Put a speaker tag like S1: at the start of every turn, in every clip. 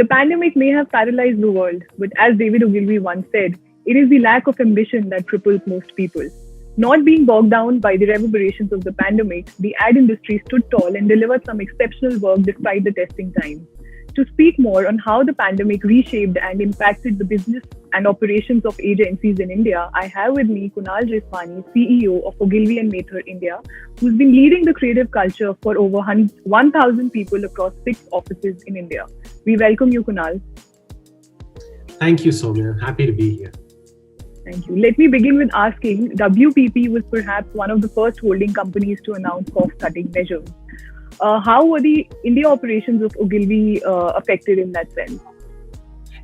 S1: The pandemic may have paralyzed the world, but as David Ogilvy once said, it is the lack of ambition that cripples most people. Not being bogged down by the reverberations of the pandemic, the ad industry stood tall and delivered some exceptional work despite the testing times. To speak more on how the pandemic reshaped and impacted the business and operations of agencies in India, I have with me Kunal Jeswani, CEO of Ogilvy and Mathur India, who's been leading the creative culture for over 1,000 people across 6 offices in India. We welcome you, Kunal.
S2: Thank you, Soumya. Happy to be here.
S1: Thank you. Let me begin with asking, WPP was perhaps one of the first holding companies to announce cost-cutting measures. How were the India operations of Ogilvy affected in that sense?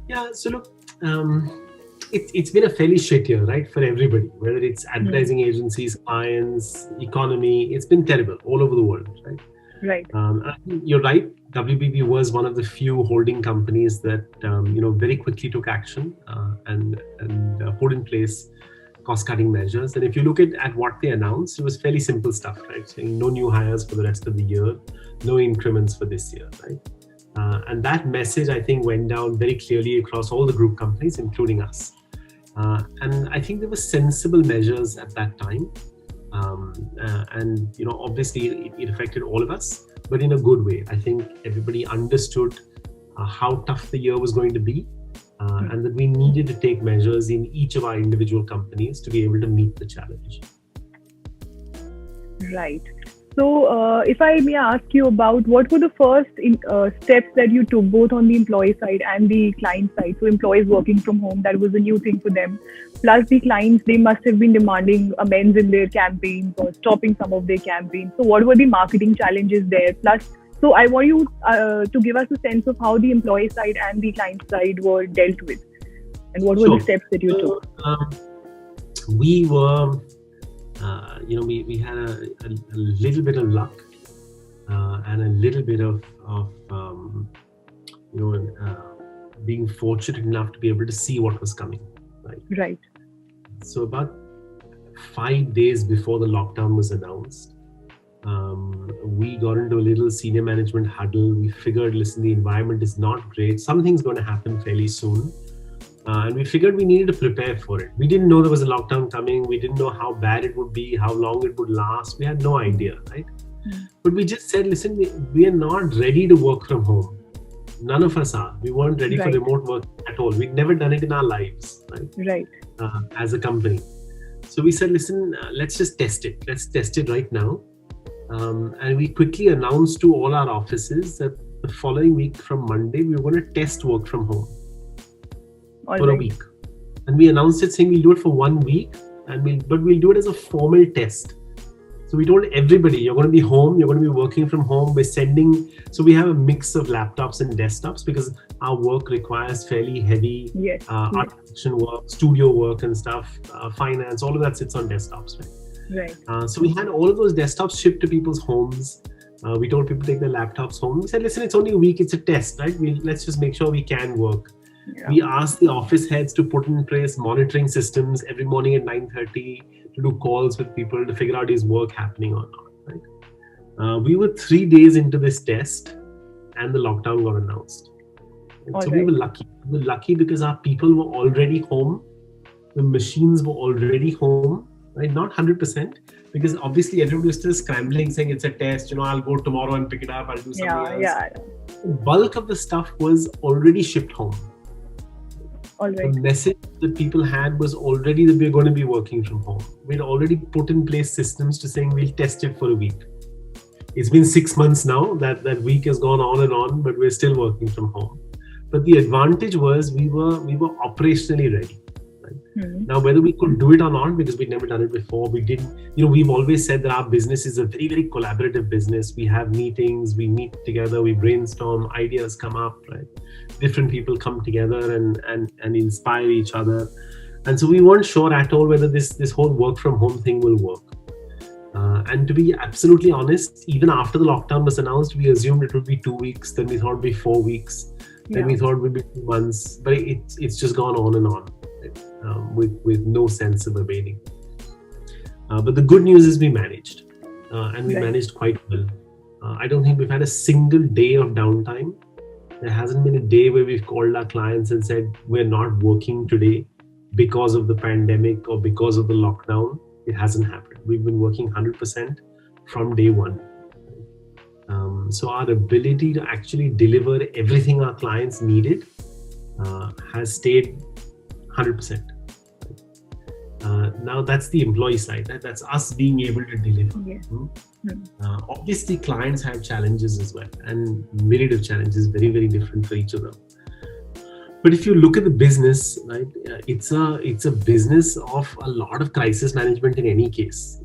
S2: Yeah, so look, it's been a fairly shit year, right, for everybody, whether it's advertising agencies, clients, economy. It's been terrible all over the world, right?
S1: Right.
S2: I think you're right. WPP was one of the few holding companies that very quickly took action and put in place cost-cutting measures. And if you look at what they announced, it was fairly simple stuff, right? Saying no new hires for the rest of the year, no increments for this year, right? And that message, I think, went down very clearly across all the group companies, including us. And I think there were sensible measures at that time. Obviously it affected all of us, but in a good way. I think everybody understood how tough the year was going to be. And that we needed to take measures in each of our individual companies to be able to meet the challenge.
S1: Right. So, if I may ask you about what were the first steps that you took both on the employee side and the client side? So, employees working from home, that was a new thing for them. Plus, the clients, they must have been demanding amends in their campaigns or stopping some of their campaigns. So, what were the marketing challenges there? Plus, so I want you to give us a sense of how the employee side and the client side were dealt with, and what were the steps that you took.
S2: We were, we had a little bit of luck and a little bit of being fortunate enough to be able to see what was coming.
S1: Right.
S2: So about 5 days before the lockdown was announced, we got into a little senior management huddle. We figured, listen, the environment is not great. Something's going to happen fairly soon. And we figured we needed to prepare for it. We didn't know there was a lockdown coming. We didn't know how bad it would be, how long it would last. We had no idea, right? But we just said, listen, we are not ready to work from home. None of us are. We weren't ready for remote work at all. We'd never done it in our lives, right? As a company. So we said, listen, let's just test it. Let's test it right now. And we quickly announced to all our offices that the following week from Monday, we were going to test work from home for a week. And we announced it saying we'll do it for 1 week, but we'll do it as a formal test. So we told everybody, you're going to be home, you're going to be working from home. So we have a mix of laptops and desktops because our work requires fairly heavy art production work, studio work and stuff, finance, all of that sits on desktops, right?
S1: Right.
S2: So we had all of those desktops shipped to people's homes. We told people to take their laptops home. We said, listen, it's only a week, it's a test, right? Let's just make sure we can work. Yeah. We asked the office heads to put in place monitoring systems every morning at 9:30 to do calls with people to figure out is work happening or not, right? We were 3 days into this test and the lockdown got announced. So we were lucky. We were lucky because our people were already home. The machines were already home. Right, not 100%, because obviously everybody was still scrambling, saying it's a test. I'll go tomorrow and pick it up. I'll do something else.
S1: Yeah.
S2: The bulk of the stuff was already shipped home.
S1: All right.
S2: The message that people had was already that we're going to be working from home. We'd already put in place systems to saying we'll test it for a week. It's been 6 months now. That week has gone on and on, but we're still working from home. But the advantage was we were operationally ready. Now, whether we could do it or not, because we'd never done it before, we didn't, we've always said that our business is a very, very collaborative business. We have meetings, we meet together, we brainstorm, ideas come up, right? Different people come together and inspire each other. And so we weren't sure at all whether this whole work from home thing will work. And to be absolutely honest, even after the lockdown was announced, we assumed it would be 2 weeks, then we thought it would be 4 weeks, then we thought it would be 2 months, but it's just gone on and on. With no sense of abating. But the good news is we managed, and we managed quite well. I don't think we've had a single day of downtime There hasn't been a day where we've called our clients and said, we're not working today because of the pandemic or because of the lockdown. It hasn't happened. We've been working 100% from day one. So our ability to actually deliver everything our clients needed has stayed 100%. Now that's the employee side. That's us being able to deliver.
S1: Yeah.
S2: Obviously, clients have challenges as well, and myriad of challenges, very, very different for each of them. But if you look at the business, right, it's a business of a lot of crisis management in any case.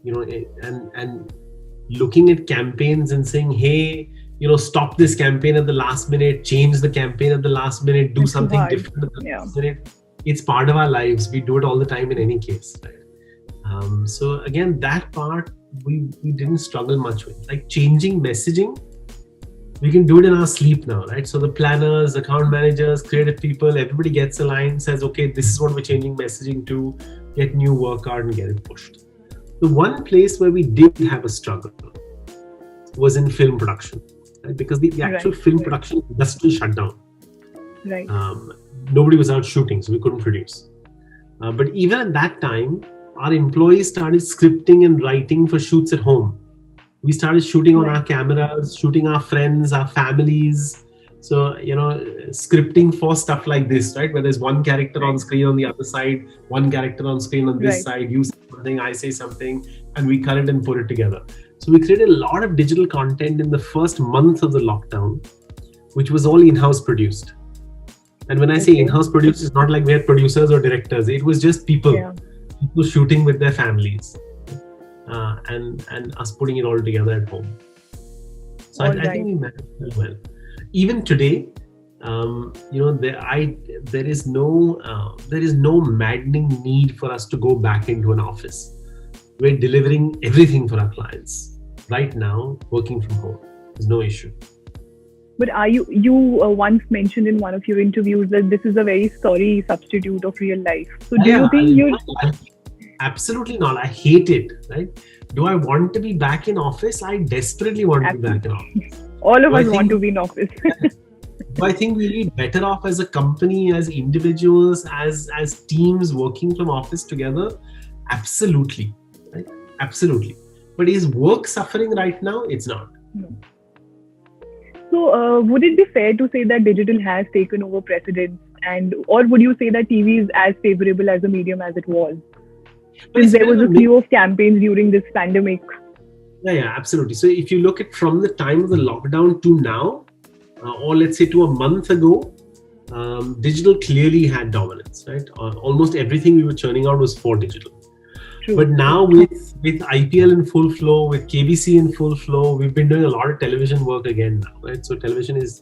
S2: And looking at campaigns and saying, hey, stop this campaign at the last minute, change the campaign at the last minute, do something different at the last minute. It's part of our lives. We do it all the time in any case, right? So again, that part we didn't struggle much with. Like changing messaging, we can do it in our sleep now, right? So the planners, account managers, creative people, everybody gets a line, says, okay, this is what we're changing messaging to, get new work out and get it pushed. The one place where we did have a struggle was in film production, right? Because the actual film production industry shut down.
S1: Right.
S2: Nobody was out shooting, so we couldn't produce. But even at that time, our employees started scripting and writing for shoots at home. We started shooting on our cameras, shooting our friends, our families. So, scripting for stuff like this, right? Where there's one character on screen on the other side, one character on screen on this side, you say something, I say something, and we cut it and put it together. So we created a lot of digital content in the first month of the lockdown, which was all in-house produced. And when I say in-house produced, it's not like we had producers or directors. It was just people shooting with their families. And us putting it all together at home. So I think we managed it well. Even today, there is no maddening need for us to go back into an office. We're delivering everything for our clients right now, working from home. There's no issue.
S1: But you once mentioned in one of your interviews that this is a very sorry substitute of real life. So do you think
S2: Absolutely not. I hate it, right? Do I want to be back in office? I desperately want to be back in office.
S1: All of us want to be in office.
S2: Do I think we'll be better off as a company, as individuals, as teams working from office together? Absolutely, right? Absolutely. But is work suffering right now? It's not.
S1: No. So would it be fair to say that digital has taken over precedence, or would you say that TV is as favorable as a medium as it was? Since there was a slew of campaigns during this pandemic.
S2: Yeah, absolutely. So if you look at from the time of the lockdown to now, or let's say to a month ago, digital clearly had dominance, right? Almost everything we were churning out was for digital.
S1: True.
S2: But now with IPL in full flow, with KBC in full flow, we've been doing a lot of television work again now, right? So television is,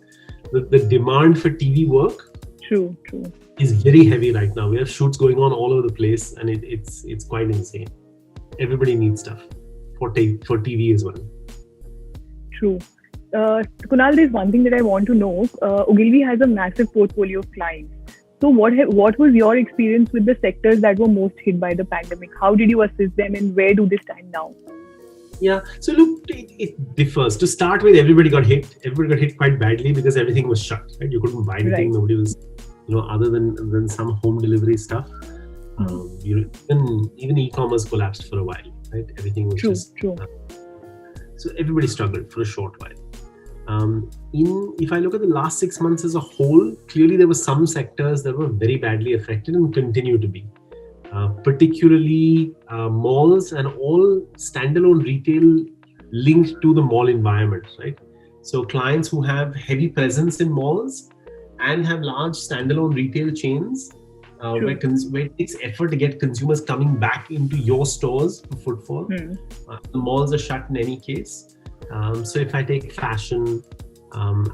S2: the demand for TV work
S1: True.
S2: is very heavy right now. We have shoots going on all over the place, and it's quite insane. Everybody needs stuff for TV as well.
S1: True. Kunal, there's one thing that I want to know. Ogilvy has a massive portfolio of clients. So what was your experience with the sectors that were most hit by the pandemic? How did you assist them, and where do they stand now?
S2: Yeah, so look, it differs. To start with, everybody got hit. Everybody got hit quite badly because everything was shut, right? You couldn't buy anything. Nobody was, other than some home delivery stuff. Even e-commerce collapsed for a while, right? Everything was
S1: true.
S2: So everybody struggled for a short while. If I look at the last 6 months as a whole, clearly there were some sectors that were very badly affected and continue to be. Particularly malls and all standalone retail linked to the mall environment, right? So clients who have heavy presence in malls and have large standalone retail chains, where it takes effort to get consumers coming back into your stores for footfall. The malls are shut in any case. So if I take fashion,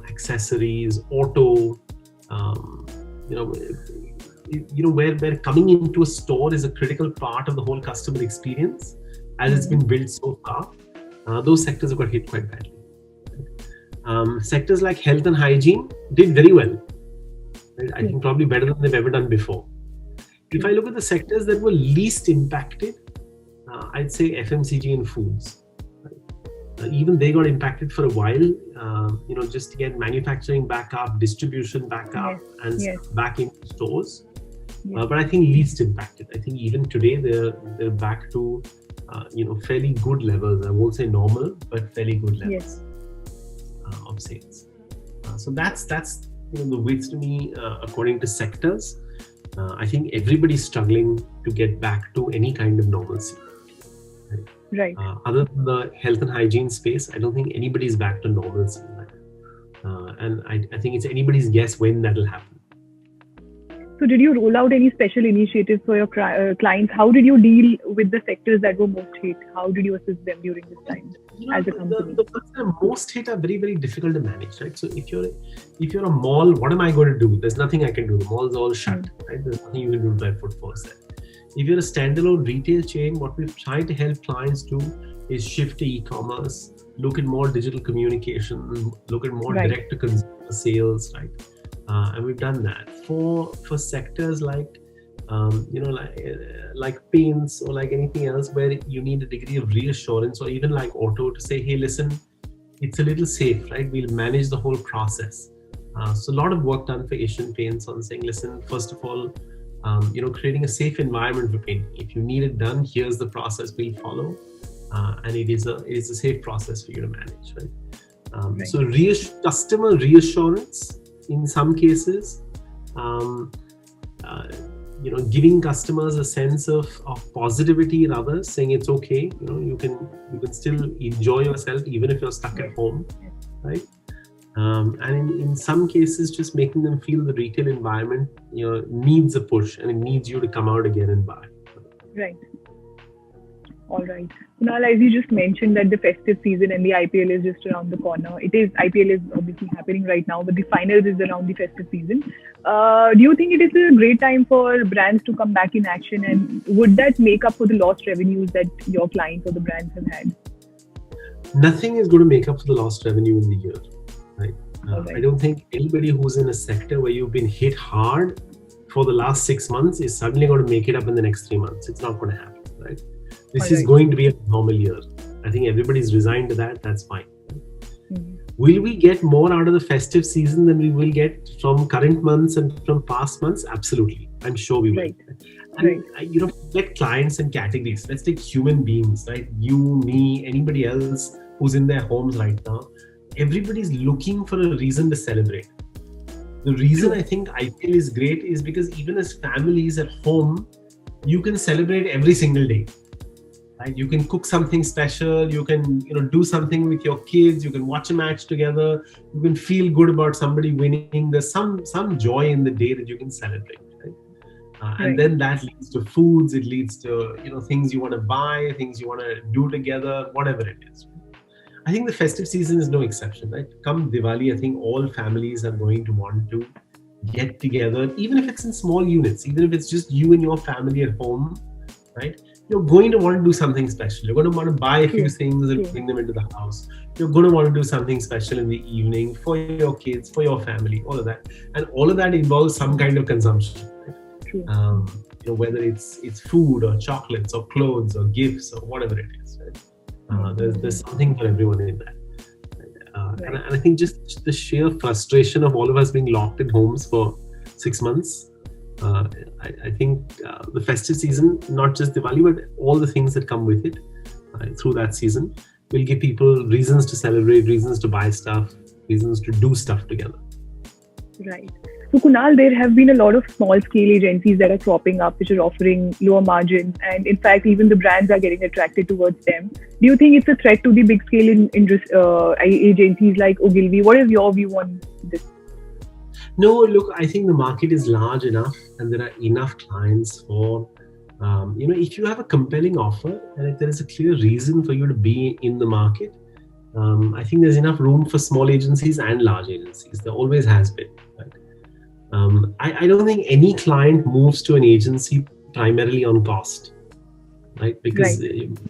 S2: accessories, auto, where coming into a store is a critical part of the whole customer experience as it's been built so far, those sectors have got hit quite badly. Sectors like health and hygiene did very well. Right? I think probably better than they've ever done before. If I look at the sectors that were least impacted, I'd say FMCG and foods. even they got impacted for a while, just to get manufacturing back up, distribution back up, and back in stores. But I think least impacted. I think even today they're back to fairly good levels. I won't say normal, but fairly good levels of sales. So that's the width to me according to sectors. I think everybody's struggling to get back to any kind of normalcy.
S1: Right.
S2: Other than the health and hygiene space, I don't think anybody's back to normalcy. And I think it's anybody's guess when that'll happen.
S1: So did you roll out any special initiatives for your clients? How did you deal with the sectors that were most hit? How did you assist them during this time as a company?
S2: The ones that are most hit are very, very difficult to manage, right? So if you're a mall, what am I going to do? There's nothing I can do. The mall's all shut, right? There's nothing you can do to drive footfalls there. If you're a standalone retail chain, what we've tried to help clients do is shift to e-commerce, look at more digital communication, look at more direct-to-consumer sales, right? And we've done that for sectors like paints or like anything else where you need a degree of reassurance, or even like auto, to say, hey, listen, it's a little safe, right? We'll manage the whole process. So a lot of work done for Asian Paints on saying, listen, first of all, creating a safe environment for painting. If you need it done, here's the process we'll follow, and it is a safe process for you to manage, right? So customer reassurance in some cases, giving customers a sense of positivity in others, saying it's okay, you can still enjoy yourself even if you're stuck at home, right? And in some cases, just making them feel the retail environment needs a push and it needs you to come out again and buy.
S1: Right. All right. Kunal, as you just mentioned that the festive season and the IPL is just around the corner. IPL is obviously happening right now, but the finals is around the festive season. Do you think it is a great time for brands to come back in action, and would that make up for the lost revenues that your clients or the brands have had?
S2: Nothing is going to make up for the lost revenue in the year. Right. I don't think anybody who's in a sector where you've been hit hard for the last 6 months is suddenly going to make it up in the next 3 months. It's not going to happen, right? This is going to be a normal year. I think everybody's resigned to that. That's fine. Mm-hmm. Will we get more out of the festive season than we will get from current months and from past months? Absolutely. I'm sure we will. And get clients and categories. Let's take human beings, right? You, me, anybody else who's in their homes right now. Everybody's looking for a reason to celebrate. The reason I think IPL is great is because even as families at home, you can celebrate every single day. Right? You can cook something special. You can do something with your kids. You can watch a match together. You can feel good about somebody winning. There's some joy in the day that you can celebrate. Right? And then that leads to foods. It leads to things you want to buy, things you want to do together, whatever it is. I think the festive season is no exception, right? Come Diwali, I think all families are going to want to get together, even if it's in small units, even if it's just you and your family at home, right? You're going to want to do something special. You're going to want to buy a few things and bring them into the house. You're going to want to do something special in the evening for your kids, for your family, all of that. And all of that involves some kind of consumption, right? Whether it's food or chocolates or clothes or gifts or whatever it is, right? There's something for everyone in that. And I think just the sheer frustration of all of us being locked in homes for 6 months, I think the festive season, not just Diwali, but all the things that come with it through that season will give people reasons to celebrate, reasons to buy stuff, reasons to do stuff together.
S1: Right. So Kunal, there have been a lot of small-scale agencies that are cropping up, which are offering lower margins, and in fact, even the brands are getting attracted towards them. Do you think it's a threat to the big-scale agencies like Ogilvy? What is your view on this?
S2: No, look, I think the market is large enough, and there are enough clients for, if you have a compelling offer, and if there is a clear reason for you to be in the market, I think there's enough room for small agencies and large agencies. There always has been. Right? I don't think any client moves to an agency primarily on cost, right? Because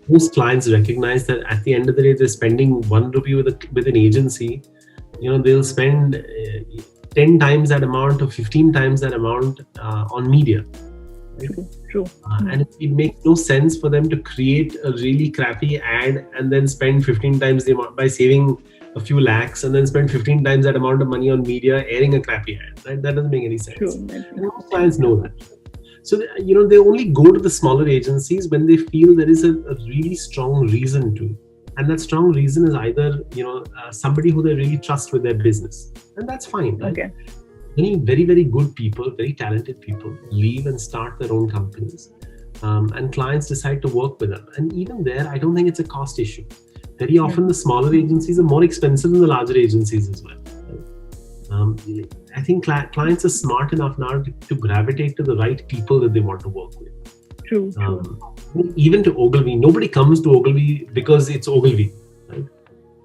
S2: most clients recognize that at the end of the day, they're spending 1 rupee with an agency. They'll spend 10 times that amount or 15 times that amount on media, Right?
S1: True.
S2: And it makes no sense for them to create a really crappy ad and then spend 15 times the amount by saving a few lakhs, and then spend 15 times that amount of money on media airing a crappy ad. Right? That doesn't make any sense.
S1: True.
S2: And most clients know that. So they only go to the smaller agencies when they feel there is a really strong reason to, and that strong reason is either somebody who they really trust with their business, and that's fine. Right?
S1: Okay.
S2: Many very, very good people, very talented people leave and start their own companies, and clients decide to work with them. And even there, I don't think it's a cost issue. Very often, the smaller agencies are more expensive than the larger agencies as well. I think clients are smart enough now to gravitate to the right people that they want to work with.
S1: True.
S2: Even to Ogilvy, nobody comes to Ogilvy because it's Ogilvy. Right?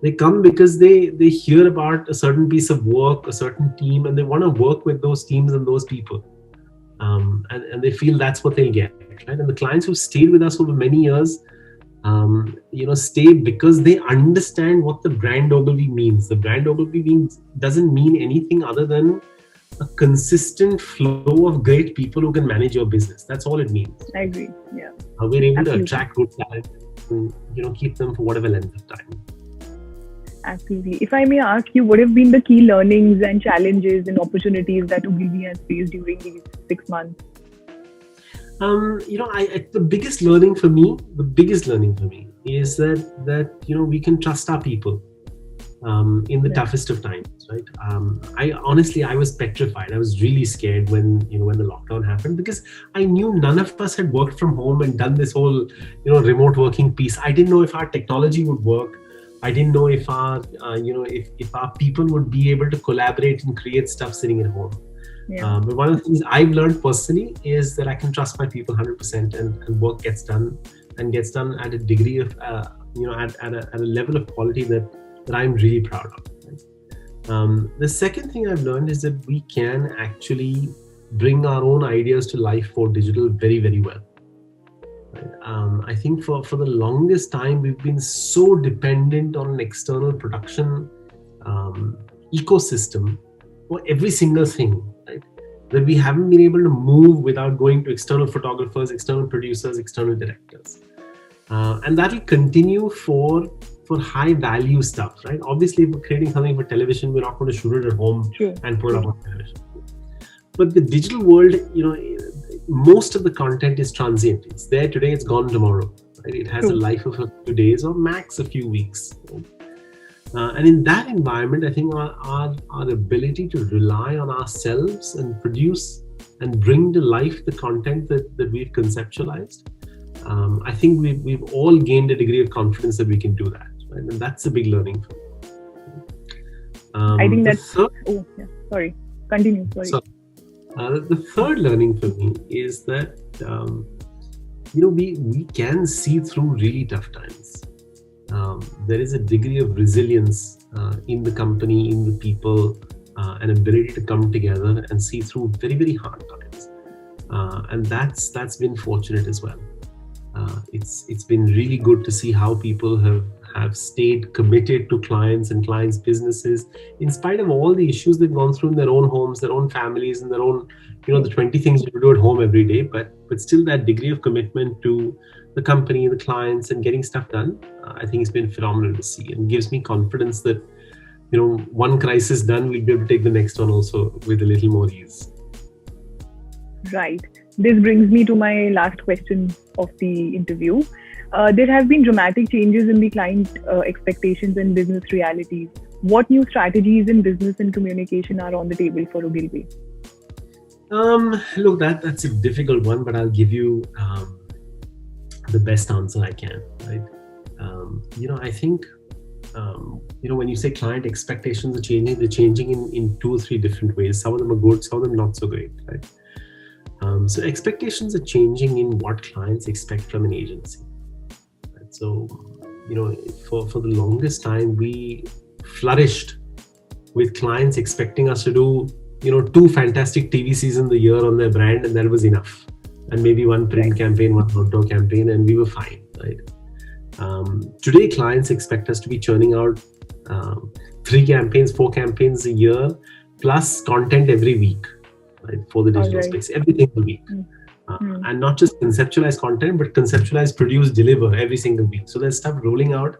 S2: They come because they hear about a certain piece of work, a certain team, and they want to work with those teams and those people. And they feel that's what they'll get. Right? And the clients who stayed with us over many years, stay because they understand what the brand Ogilvy means. The brand Ogilvy doesn't mean anything other than a consistent flow of great people who can manage your business. That's all it means.
S1: I agree. Yeah.
S2: We're able
S1: Absolutely.
S2: to attract good talent and keep them for whatever length of time.
S1: Absolutely. If I may ask you, what have been the key learnings and challenges and opportunities that Ogilvy has faced during these 6 months?
S2: The biggest learning for me is that we can trust our people in the toughest of times, right? I was petrified. I was really scared when the lockdown happened, because I knew none of us had worked from home and done this whole remote working piece. I didn't know if our technology would work. I didn't know if our if our people would be able to collaborate and create stuff sitting at home.
S1: Yeah.
S2: But one of the things I've learned personally is that I can trust my people 100%, and work gets done at a degree of at a level of quality that I'm really proud of. Right? The second thing I've learned is that we can actually bring our own ideas to life for digital very, very well. Right? I think for the longest time we've been so dependent on an external production ecosystem for every single thing, right? That we haven't been able to move without going to external photographers, external producers, external directors. And that will continue for high value stuff, right? Obviously, if we're creating something for television, we're not going to shoot it at home and put it up on television. But the digital world, most of the content is transient. It's there today, it's gone tomorrow. Right? It has a life of a few days or max a few weeks. Right? And in that environment, I think our ability to rely on ourselves and produce and bring to life the content that we've conceptualized, I think we've all gained a degree of confidence that we can do that. Right? And that's a big learning for me.
S1: I think that's... Sorry. Continue. Sorry.
S2: So, the third learning for me is that, we can see through really tough times. There is a degree of resilience in the company, in the people, an ability to come together and see through very, very hard times. And that's been fortunate as well. It's been really good to see how people have stayed committed to clients and clients' businesses in spite of all the issues they've gone through in their own homes, their own families, and their own, the 20 things you do at home every day. But still, that degree of commitment to the company, the clients, and getting stuff done, I think it's been phenomenal to see, and gives me confidence that, one crisis done, we'll be able to take the next one also with a little more ease.
S1: Right. This brings me to my last question of the interview. There have been dramatic changes in the client expectations and business realities. What new strategies in business and communication are on the table for Ogilvy?
S2: Look, that's a difficult one, but I'll give you the best answer I can. Right? I think when you say client expectations are changing, they're changing in 2 or 3 different ways. Some of them are good, some of them not so great. Right? So expectations are changing in what clients expect from an agency. Right? So, for the longest time, we flourished with clients expecting us to do, 2 fantastic TV seasons a year on their brand, and that was enough. And maybe 1 print campaign, 1 outdoor campaign, and we were fine. Right? Today, clients expect us to be churning out 3 campaigns, 4 campaigns a year, plus content every week. Right, for the digital space, every single week. And not just conceptualize content, but conceptualize, produce, deliver every single week. So there's stuff rolling out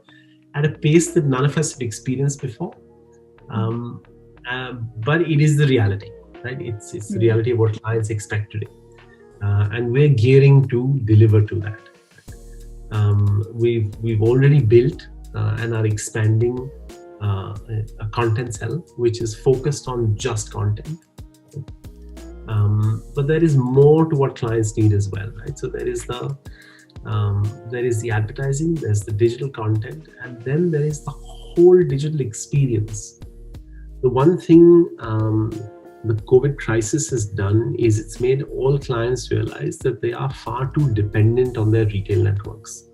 S2: at a pace that none of us had experienced before. But it is the reality, right? It's the reality of what clients expect today. And we're gearing to deliver to that. We've already built and are expanding a content cell which is focused on just content. But there is more to what clients need as well, right? So there is the advertising, there's the digital content, and then there is the whole digital experience. The one thing the COVID crisis has done is it's made all clients realize that they are far too dependent on their retail networks,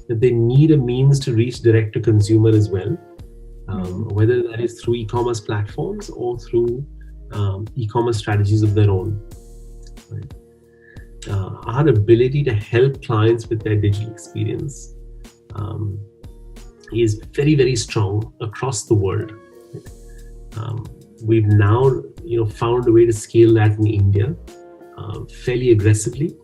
S2: that they need a means to reach direct to consumer as well, whether that is through e-commerce platforms or through e-commerce strategies of their own. Right? Our ability to help clients with their digital experience is very, very strong across the world. We've now, found a way to scale that in India fairly aggressively.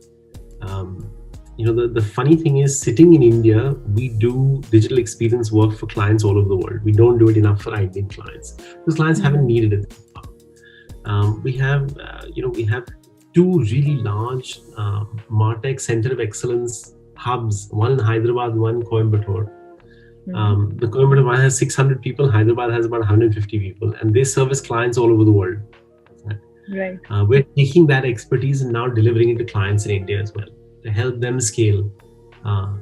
S2: The funny thing is, sitting in India, we do digital experience work for clients all over the world. We don't do it enough for our Indian clients because clients haven't needed it. We have two really large MarTech Center of Excellence hubs, one in Hyderabad, one in Coimbatore. The Coimbatore one has 600 people, Hyderabad has about 150 people, and they service clients all over the world.
S1: Right.
S2: We're taking that expertise and now delivering it to clients in India as well to help them scale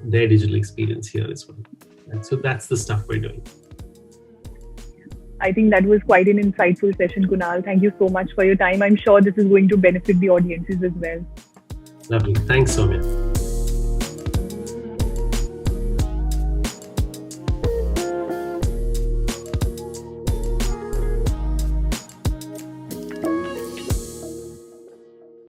S2: their digital experience here as well. And so that's the stuff we're doing.
S1: I think that was quite an insightful session, Kunal. Thank you so much for your time. I'm sure this is going to benefit the audiences as well.
S2: Lovely. Thanks, Soumya.